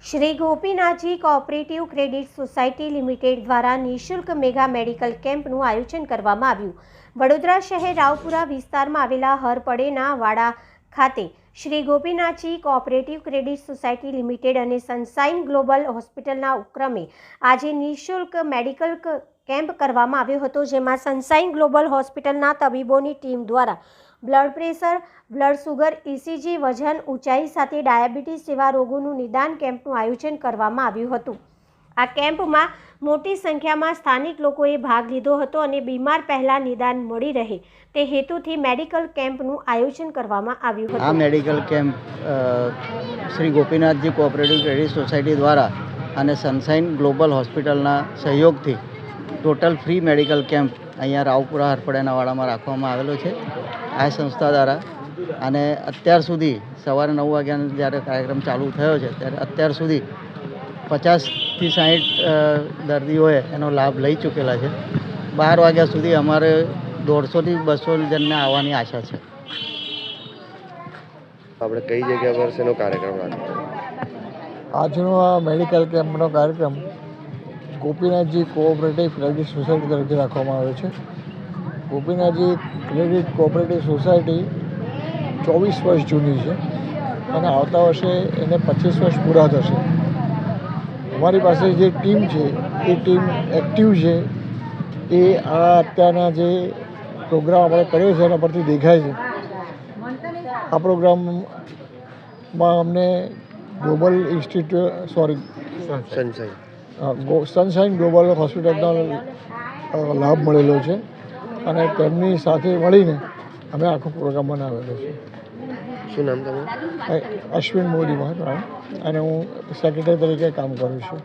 Shri Gopinathji cooperative credit society limited દ્વારા નિઃશુલ્ક mega medical કેમ્પનું આયોજન કરવામાં આવ્યું. વડોદરા શહેર રાવપુરા વિસ્તારમાં આવેલા હરપડેના વાડા ખાતે Shri Gopinathji cooperative credit society limited અને સનશાઇન ગ્લોબલ હોસ્પિટલના ઉપક્રમે આજે નિઃશુલ્ક મેડિકલ કેમ્પ કરવામાં આવ્યો હતો, જેમાં સનશાઇન ગ્લોબલ હોસ્પિટલના તબીબોની ટીમ દ્વારા blood pressure, blood sugar, ECG, વજન, ઊંચાઈ સાથે ડાયાબિટીસ જેવા રોગોનું નિદાન કેમ્પનું આયોજન કરવામાં આવ્યું હતું. આ કેમ્પમાં મોટી સંખ્યામાં સ્થાનિક લોકોએ ભાગ લીધો હતો અને બીમાર પહેલા નિદાન મળી રહે તે હેતુથી મેડિકલ કેમ્પનું આયોજન કરવામાં આવ્યું હતું. આ medical camp Shri Gopinathji cooperative credit society દ્વારા અને સનશાઇન ગ્લોબલ હોસ્પિટલના સહયોગથી ટોટલ ફ્રી મેડિકલ કેમ્પ અહીંયા રાવપુરા હરપડાના વાડામાં રાખવામાં આવેલો છે. આ સંસ્થા દ્વારા અને અત્યાર સુધી સવારે 9 વાગ્યાનો જ્યારે કાર્યક્રમ ચાલુ થયો છે ત્યારે અત્યાર સુધી 50થી 60 દર્દીઓએ એનો લાભ લઈ ચૂકેલા છે. 12 વાગ્યા સુધી અમારે 150થી 200 જણને આવવાની આશા છે. આપણે કઈ જગ્યા પર શેનો કાર્યક્રમ રાખ્યો? આજનો આ મેડિકલ કેમ્પનો કાર્યક્રમ ગોપીનાથજી કોઓપરેટિવ ક્રેડિટ સોસાયટી તરફથી રાખવામાં આવ્યો છે. ગોપીનાથજી ક્રેડિટ કોઓપરેટિવ સોસાયટી 24 વર્ષ જૂની છે અને આવતા વર્ષે એને 25 વર્ષ પૂરા થશે. અમારી પાસે જે ટીમ છે એ ટીમ એક્ટિવ છે. એ આ અત્યારના જે પ્રોગ્રામ આપણે કર્યો છે એના પરથી દેખાય છે. આ પ્રોગ્રામમાં અમને ગ્લોબલ સનશાઇન ગ્લોબલ હોસ્પિટલનો લાભ મળેલો છે અને તેમની સાથે મળીને અમે આખો પ્રોગ્રામ બનાવેલો છે. શું નામ તમારું? અશ્વિન મોદી મારું નામ, અને હું સેક્રેટરી તરીકે કામ કરું છું.